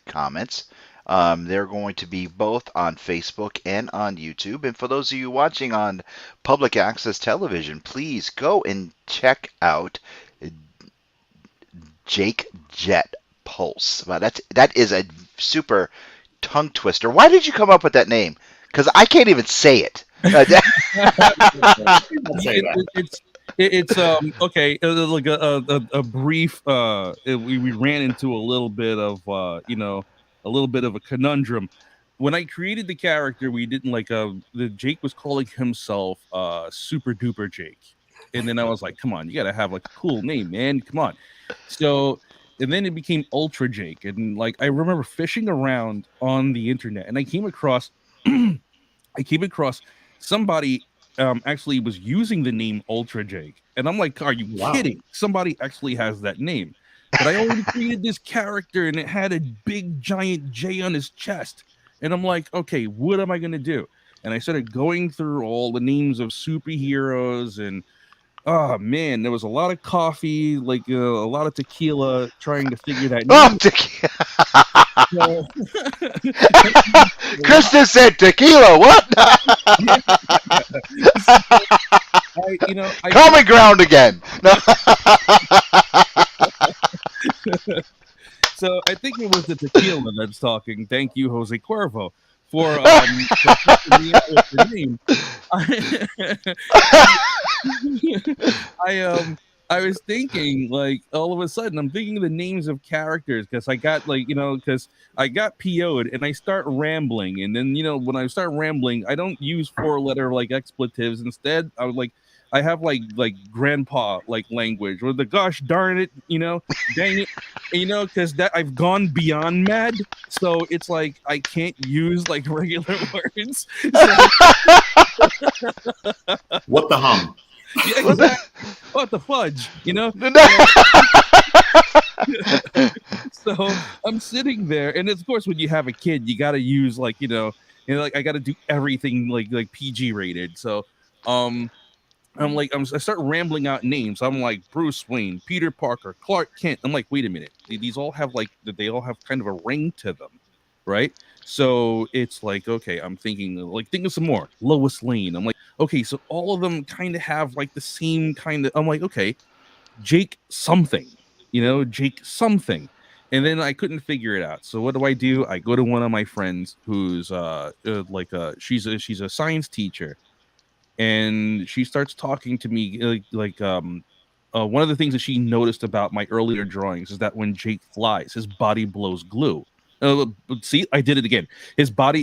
comments. They're going to be both on Facebook and on YouTube. And for those of you watching on public access television, please go and check out Jake Jetpulse. Well, that is a super tongue twister. Why did you come up with that name? Because I can't even say it. It's okay. Like a brief. We ran into a little bit of a little bit of a conundrum. When I created the character, we didn't the Jake was calling himself Super Duper Jake, and then I was like, come on, you gotta have like a cool name, man. Come on. So. And then it became Ultra Jake, and like I remember fishing around on the internet, and I came across somebody actually was using the name Ultra Jake, and I'm like, are you kidding? Somebody actually has that name. But I already created this character, and it had a big giant J on his chest, and I'm like, okay, what am I gonna do? And I started going through all the names of superheroes and. Oh man, there was a lot of coffee, like a lot of tequila, trying to figure that. Kristen said tequila. What? Common ground again. So I think it was the tequila that's talking. Thank you, Jose Cuervo, for me out with the name. I was thinking, like, all of a sudden, I'm thinking of the names of characters because I got, because I got PO'd and I start rambling. And then, when I start rambling, I don't use 4-letter, expletives. Instead, I have, grandpa, language or the gosh darn it, dang it, because that I've gone beyond mad. So it's like I can't use, regular words. What the hum? Yeah, exactly. What the fudge, So I'm sitting there, and of course, when you have a kid, you got to use I got to do everything like PG rated. So I start rambling out names. I'm like Bruce Wayne, Peter Parker, Clark Kent. I'm like, wait a minute, these all have they all have kind of a ring to them, right? So it's like, okay, I'm thinking think of some more. Lois Lane. I'm like, okay, so all of them kind of have the same kind of. I'm like, okay, Jake something, Jake something, and then I couldn't figure it out. So what do? I go to one of my friends who's she's a science teacher, and she starts talking to me one of the things that she noticed about my earlier drawings is that when Jake flies, his body blows glue. See, I did it again. His body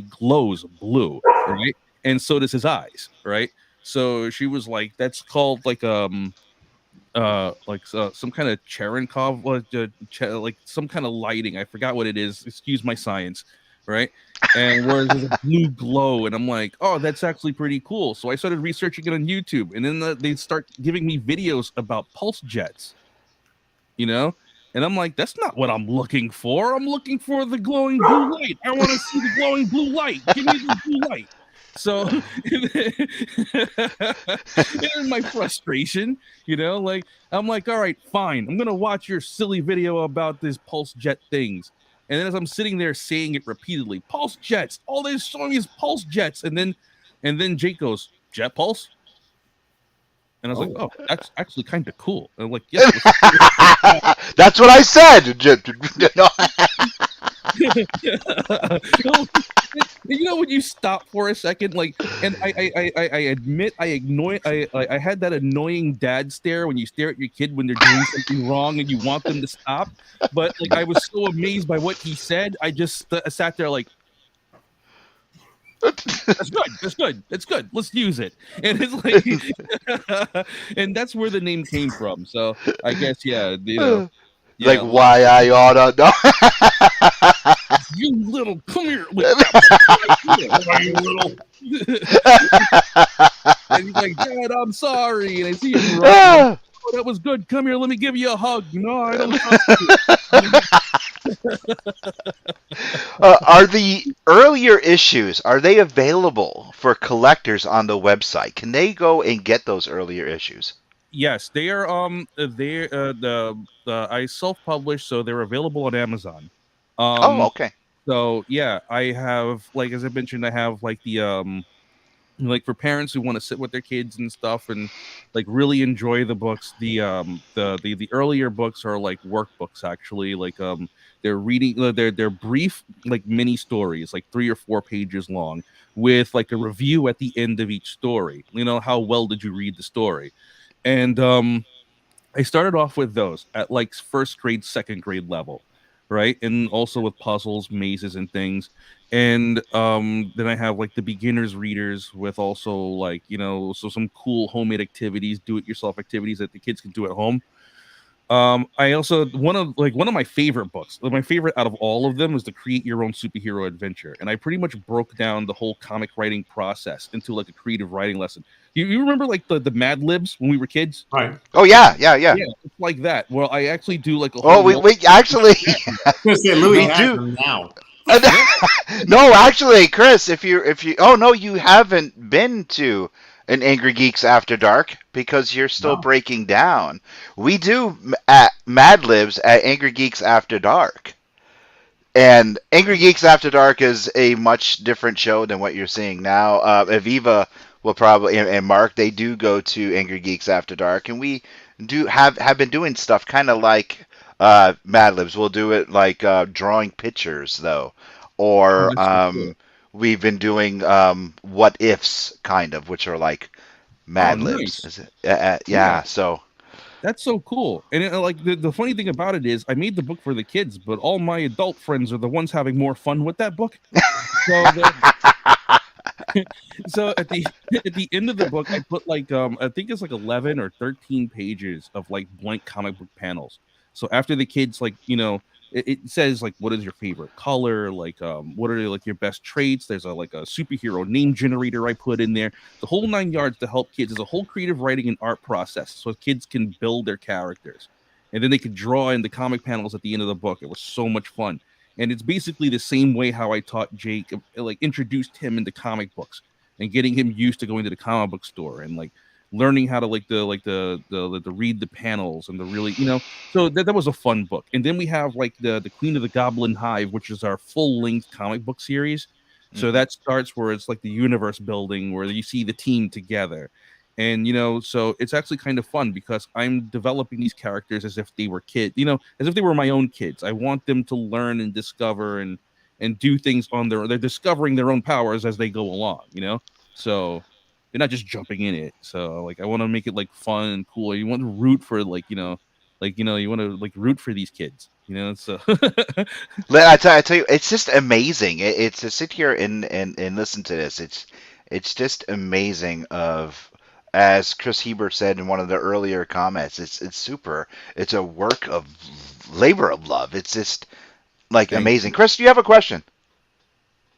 glows blue, right? And so does his eyes, right? So she was like, "That's called some kind of Cherenkov, some kind of lighting. I forgot what it is. Excuse my science, right?" And whereas there's a blue glow, and I'm like, "Oh, that's actually pretty cool." So I started researching it on YouTube, and then they start giving me videos about pulse jets, And I'm like, that's not what I'm looking for. I'm looking for the glowing blue light. I want to see the glowing blue light. Give me the blue light. So and my frustration, like I'm like, all right, fine. I'm gonna watch your silly video about this pulse jet things. And then as I'm sitting there saying it repeatedly, pulse jets, all they're showing me is pulse jets. And then Jake goes, jet pulse? And I was like, oh, that's actually kind of cool. And I'm like, yes. That's what I said. When you stop for a second, like, and I admit I had that annoying dad stare when you stare at your kid when they're doing something wrong and you want them to stop. But like, I was so amazed by what he said, I just sat there like, that's good. Let's use it. And it's like, and that's where the name came from. So I guess, like why I oughta know. You little, come here. You little. And he's like, Dad, I'm sorry. And I see him running. Oh, that was good. Come here. Let me give you a hug. No, I don't trust you. Are the earlier issues, are they available for collectors on the website? Can they go and get those earlier issues? Yes, they are. I self-published, so they're available on Amazon. Okay. So yeah, I have, like, as I mentioned, I have like the like for parents who want to sit with their kids and stuff and like really enjoy the books. The earlier books are like workbooks, actually. Like they're reading, they're brief, like mini stories, like 3 or 4 pages long, with like a review at the end of each story. How well did you read the story? And I started off with those at like first grade, second grade level, right? And also with puzzles, mazes, and things. And then I have like the beginners readers with also like, so some cool homemade activities, do-it-yourself activities that the kids can do at home. I also, one of my favorite books, my favorite out of all of them, is the Create Your Own Superhero Adventure. And I pretty much broke down the whole comic writing process into like a creative writing lesson. You remember like the Mad Libs when we were kids? Right. Oh yeah. Yeah, it's like that. Well, I actually do like a whole... Oh, we actually... I was going to say, Louis we do now. No, actually, Chris, if you... Oh, no, you haven't been to an Angrygeeks After Dark because you're still breaking down. We do at Mad Libs at Angrygeeks After Dark. And Angrygeeks After Dark is a much different show than what you're seeing now. Aviva will probably, and Mark, they do go to Angrygeeks After Dark, and we do have been doing stuff kind of like Mad Libs. We'll do it like drawing pictures, though. Or cool. We've been doing what ifs, kind of, which are like Mad Libs. Nice. Is it? Yeah, so that's so cool. And like the funny thing about it is, I made the book for the kids, but all my adult friends are the ones having more fun with that book. So at the end of the book, I put like I think it's like 11 or 13 pages of like blank comic book panels. So after the kids, like, it says like, what is your favorite color? Like, what are like your best traits? There's like a superhero name generator I put in there. The whole 9 yards to help kids. Is a whole creative writing and art process, so kids can build their characters, and then they could draw in the comic panels at the end of the book. It was so much fun, and it's basically the same way how I taught Jake, like introduced him into comic books and getting him used to going to the comic book store and like learning how to the read the panels and the really, so that was a fun book. And then we have like the Queen of the Goblin Hive, which is our full-length comic book series. So that starts where it's like the universe building, where you see the team together. And, so it's actually kind of fun because I'm developing these characters as if they were kids, as if they were my own kids. I want them to learn and discover and do things on they're discovering their own powers as they go along, so they're not just jumping in it. So like, I want to make it like fun and cool. You want to root for you want to like root for these kids, so I tell you, it's just amazing. It's to sit here and listen to this. It's just amazing. As Chris Hebert said in one of the earlier comments, it's super. It's a work of labor of love. It's just like amazing. Chris, do you have a question?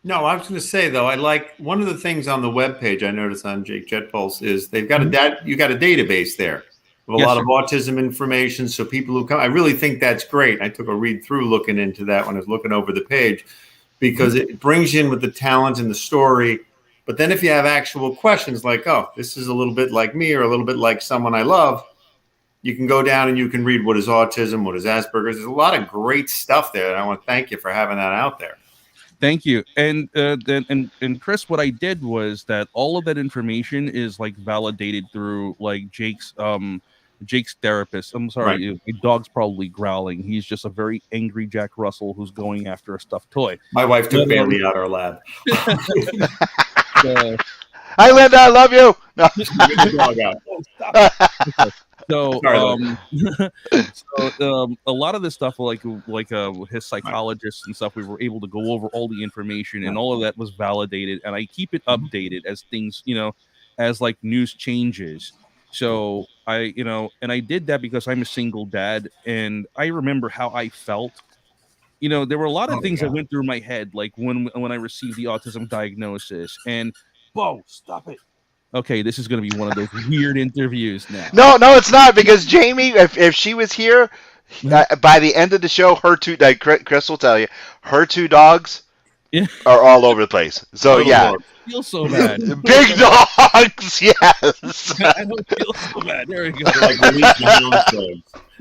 No, I was going to say though, I like one of the things on the webpage I noticed on Jake Jetpulse is they've got you got a database there. with a lot of autism information. So people who come, I really think that's great. I took a read through looking into that when I was looking over the page, because it brings you in with the talent and the story. But then if you have actual questions like, oh, this is a little bit like me or a little bit like someone I love, you can go down and you can read what is autism, what is Asperger's. There's a lot of great stuff there. And I want to thank you for having that out there. Thank you. And Chris, what I did was that all of that information is like validated through like Jake's therapist. I'm sorry, Right. my dog's probably growling. He's just a very angry Jack Russell who's going after a stuffed toy. My wife took Bailey out of our lab. Hi, Linda. I love you. No. So, a lot of this stuff, like his psychologists and stuff, we were able to go over all the information, and all of that was validated. And I keep it updated as things, as like news changes. So I did that because I'm a single dad, and I remember how I felt. There were a lot of things that went through my head, like when I received the autism diagnosis. And Bo, stop it. Okay, this is going to be one of those weird interviews now. No, it's not, because Jamie, if she was here, by the end of the show, her two, like Chris will tell you, her two dogs are all over the place. So yeah, I feel so bad. Big dogs, yes. I don't feel so bad. There we go.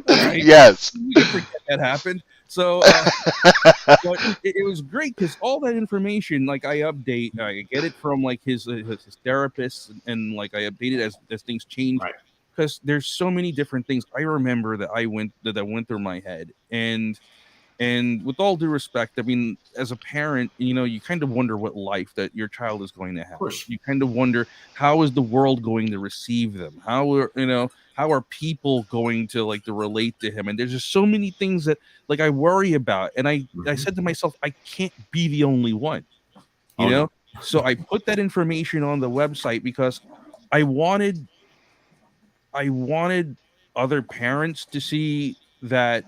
Right? Yes. We can forget that happened. So but it was great because all that information, like I get it from like his therapist, and like I update it as things change. Right. Because there's so many different things I remember that went through my head, and with all due respect, I mean, as a parent, you kind of wonder what life that your child is going to have. You kind of wonder, how is the world going to receive them? How are people going to like to relate to him? And there's just so many things that like I worry about. And I said to myself, I can't be the only one, you know? So I put that information on the website because I wanted other parents to see that,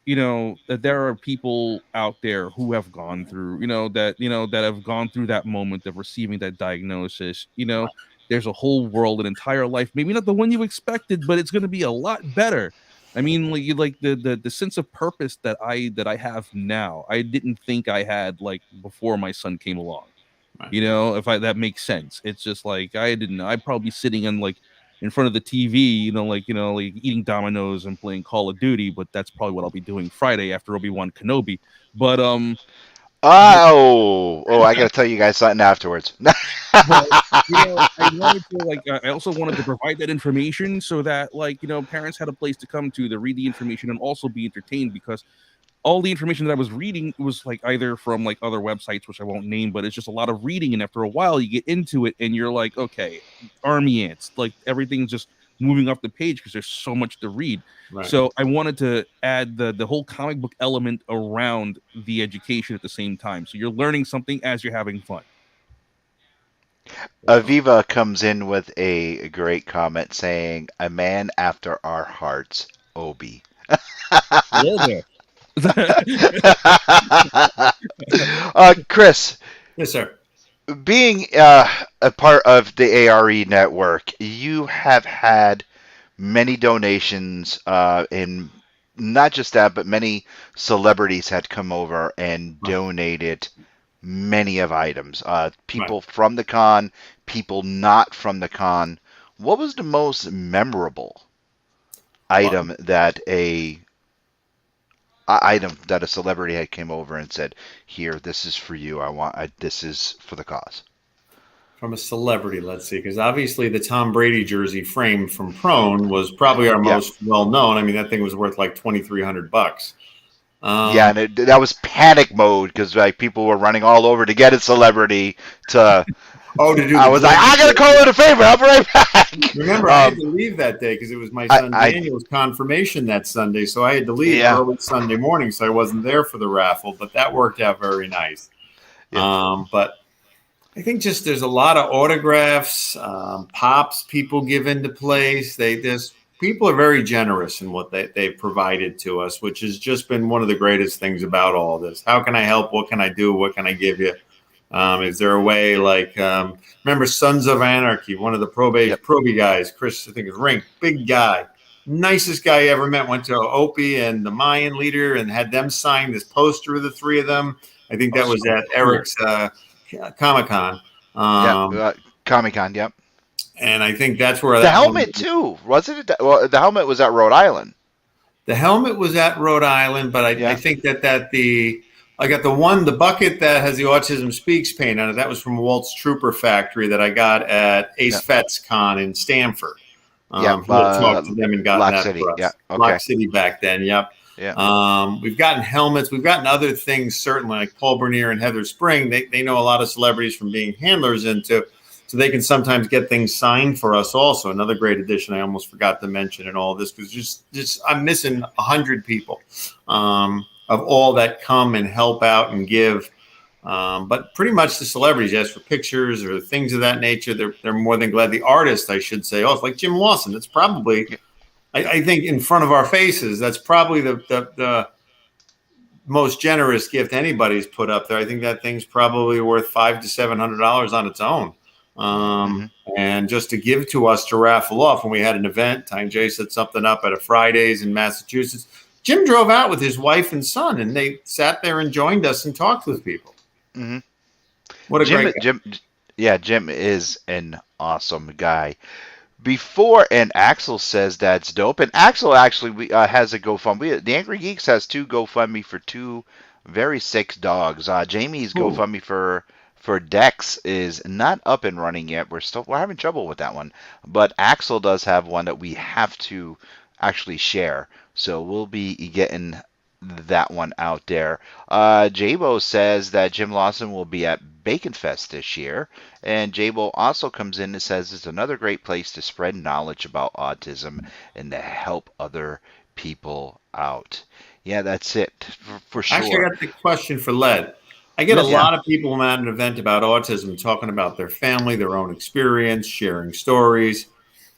that there are people out there who have gone through, that have gone through that moment of receiving that diagnosis. There's a whole world, an entire life, maybe not the one you expected, but it's going to be a lot better. I mean, like the sense of purpose that I have now, I didn't think I had like before my son came along. Right. That makes sense. It's just like I didn't know. I'd probably be sitting in front of the TV, like eating Dominoes and playing Call of Duty, but that's probably what I'll be doing Friday after Obi-Wan Kenobi. But I gotta tell you guys something afterwards. I also wanted to provide that information so that parents had a place to come to read the information and also be entertained, because all the information that I was reading was like either from like other websites, which I won't name, but it's just a lot of reading. And after a while you get into it and you're like, okay, army ants, like everything's just moving off the page because there's so much to read. Right. So I wanted to add the whole comic book element around the education at the same time. So you're learning something as you're having fun. Aviva comes in with a great comment saying, "A man after our hearts, Obi." Chris. Yes, sir. Being a part of the ARE network, you have had many donations, and not just that, but many celebrities had come over and donated many of items. People from the con, people not from the con. What was the most memorable item that a celebrity had came over and said, "Here, this is for you. This is for the cause"? From a celebrity, let's see, because obviously the Tom Brady jersey frame from Prone was probably our most well known. I mean, that thing was worth like $2,300. And that was panic mode because like people were running all over to get a celebrity to. To do. I was like, I gotta call it a favor. I'll be right back. Remember, I had to leave that day because it was my son Daniel's confirmation that Sunday, so I had to leave early Sunday morning, so I wasn't there for the raffle. But that worked out very nice. Yeah. But I think just there's a lot of autographs, pops people give into place. People are very generous in what they've provided to us, which has just been one of the greatest things about all this. How can I help? What can I do? What can I give you? Is there a way remember Sons of Anarchy, one of the Proby guys, Chris, I think is Rink, big guy. nicest guy I ever met. Went to Opie and the Mayan leader and had them sign this poster of the three of them. I think that was so at Eric's Comic-Con. Comic-Con, yep. And I think that's where the helmet too, wasn't it? Well, the helmet was at Rhode Island. The helmet was at Rhode Island, but I think that I got the bucket that has the Autism Speaks paint on it. That was from Walt's Trooper Factory that I got at Ace Fets Con in Stamford. Talked to them and got that City. for us. Yeah, okay. Lock City back then. Yep. Yeah. We've gotten helmets. We've gotten other things, certainly, like Paul Bernier and Heather Spring. They know a lot of celebrities from being handlers so they can sometimes get things signed for us also. Another great addition I almost forgot to mention in all of this, because just I'm missing 100 people of all that come and help out and give. But pretty much the celebrities ask for pictures or things of that nature. They're more than glad. The artist, I should say, it's like Jim Lawson. That's probably, I think, in front of our faces, that's probably the most generous gift anybody's put up there. I think that thing's probably worth $500 to $700 on its own. And just to give to us to raffle off when we had an event, Time J set something up at a Fridays in Massachusetts. Jim drove out with his wife and son, and they sat there and joined us and talked with people. Mm-hmm. What a great guy. Jim is an awesome guy. Before, and Axel says that's dope. And Axel actually has a GoFundMe. The Angrygeeks has 2 GoFundMe for 2 very sick dogs. Jamie's GoFundMe for Dex is not up and running yet. We're having trouble with that one. But Axel does have one that we have to actually share. So we'll be getting that one out there. Jabo says that Jim Lawson will be at Bacon Fest this year. And Jabo also comes in and says it's another great place to spread knowledge about autism and to help other people out. Yeah, that's it for sure. Actually, I got the question for Led. I get a lot of people at an event about autism talking about their family, their own experience, sharing stories.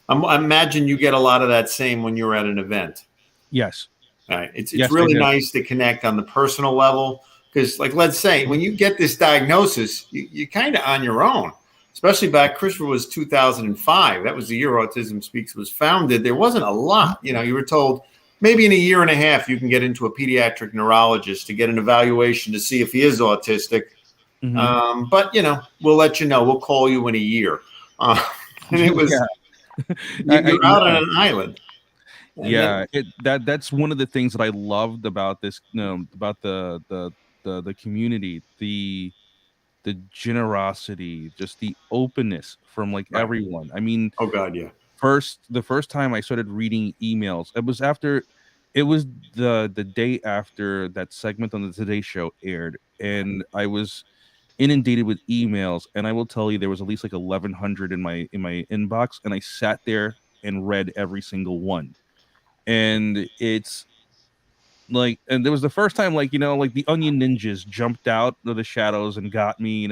I imagine you get a lot of that same when you're at an event. Yes. All right. It's really nice to connect on the personal level because, like let's say, when you get this diagnosis, you're kind of on your own. Especially back, Christopher was 2005. That was the year Autism Speaks was founded. There wasn't a lot. You were told maybe in a year and a half you can get into a pediatric neurologist to get an evaluation to see if he is autistic. Mm-hmm. But we'll let you know. We'll call you in a year. And it was you're out on an island. That's one of the things that I loved about this, about the community, the generosity, just the openness from everyone. I mean, oh God, yeah. The first time I started reading emails, it was the day after that segment on the Today Show aired, and I was inundated with emails, and I will tell you there was at least 1,100 in my inbox, and I sat there and read every single one. And it's and there was the first time the Onion Ninjas jumped out of the shadows and got me,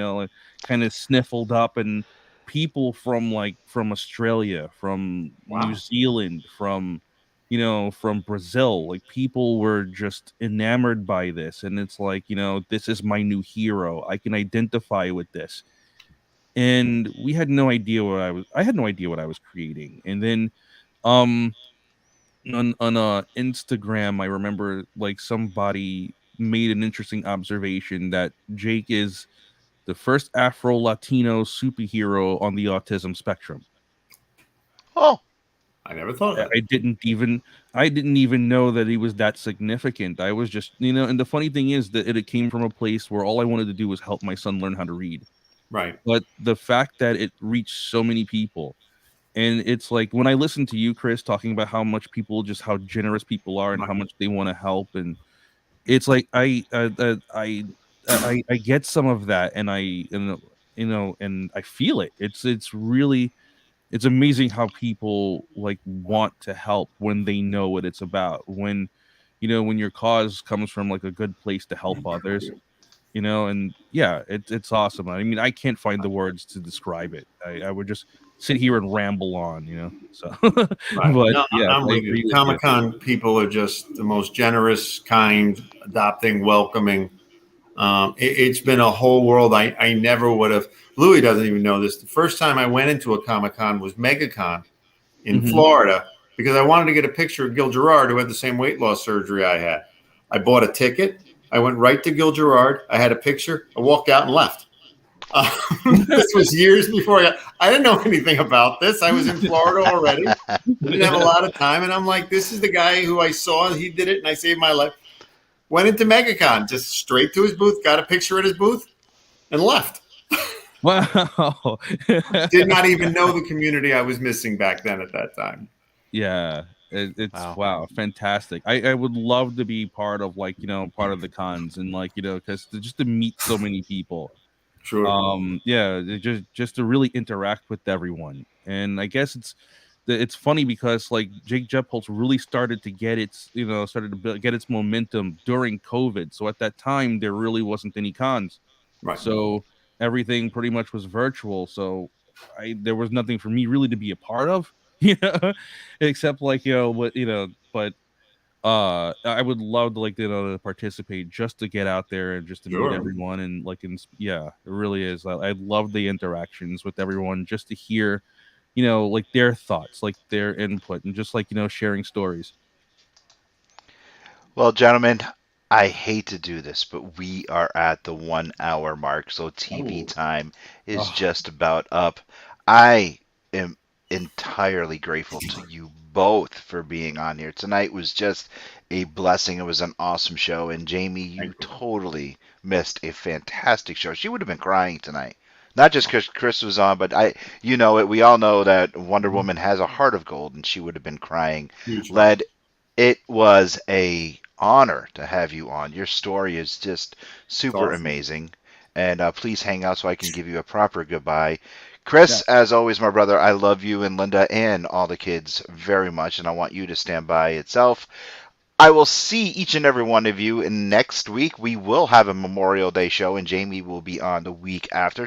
kind of sniffled up, and people from Australia, from New Zealand, from Brazil, people were just enamored by this, and it's this is my new hero. I can identify with this. And we had no idea I had no idea what I was creating. And then on Instagram, I remember somebody made an interesting observation that Jake is the first Afro-Latino superhero on the autism spectrum. Oh, I never thought of that. I didn't even know that he was that significant. I was just, and the funny thing is that it came from a place where all I wanted to do was help my son learn how to read. Right. But the fact that it reached so many people, and it's when I listen to you, Chris, talking about how much people, just how generous people are and how much they want to help, and it's I get some of that, and and I feel it. It's really, it's amazing how people want to help when they know what it's about. When when your cause comes from a good place to help others. And it's awesome. I mean, I can't find the words to describe it. I would just sit here and ramble on, so. Right. But Comic-Con people are just the most generous, kind, adopting, welcoming. It's been a whole world. I never would have. Louis doesn't even know this. The first time I went into a Comic-Con was MegaCon in Florida. because I wanted to get a picture of Gil Gerard, who had the same weight loss surgery I had. I bought a ticket. I went right to Gil Gerard. I had a picture. I walked out and left. This was years before I didn't know anything about this. I was in Florida already. Didn't have a lot of time. And I'm like, this is the guy who I saw. He did it, and I saved my life. Went into MegaCon, just straight to his booth, got a picture at his booth, and left. Wow. Did not even know the community I was missing back then at that time. Yeah. It's wow, fantastic. I would love to be part of part of the cons and because just to meet so many people. Sure. Yeah, just to really interact with everyone. And I guess it's funny because Jake Jetpulse really started to get its get its momentum during COVID. So at that time there really wasn't any cons. Right. So everything pretty much was virtual. So there was nothing for me really to be a part of, except but I would love to to participate just to get out there and just to meet everyone and it really is. I love the interactions with everyone just to hear, their thoughts, their input, and just sharing stories. Well, gentlemen, I hate to do this, but we are at the 1 hour mark, so TV time is just about up. I am entirely grateful to you both for being on here. Tonight was just a blessing. It was an awesome show. And Jamie, you totally missed a fantastic show. She would have been crying tonight. Not just because Chris was on, but we all know that Wonder Woman has a heart of gold, and she would have been crying. Led, it was a honor to have you on. Your story is just super amazing. And please hang out so I can give you a proper goodbye. Chris, as always, my brother, I love you and Linda and all the kids very much, and I want you to stand by itself. I will see each and every one of you next week. We will have a Memorial Day show, and Jamie will be on the week after.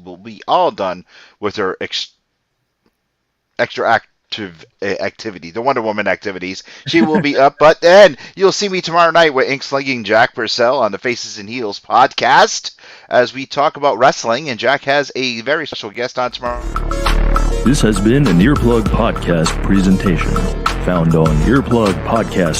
Will be all done with her extra active activity, the Wonder Woman activities. She will be up, but then you'll see me tomorrow night with ink-slinging Jack Purcell on the Faces and Heels podcast as we talk about wrestling, and Jack has a very special guest on tomorrow. This has been an Earplug Podcast presentation, found on earplugpodcast.com.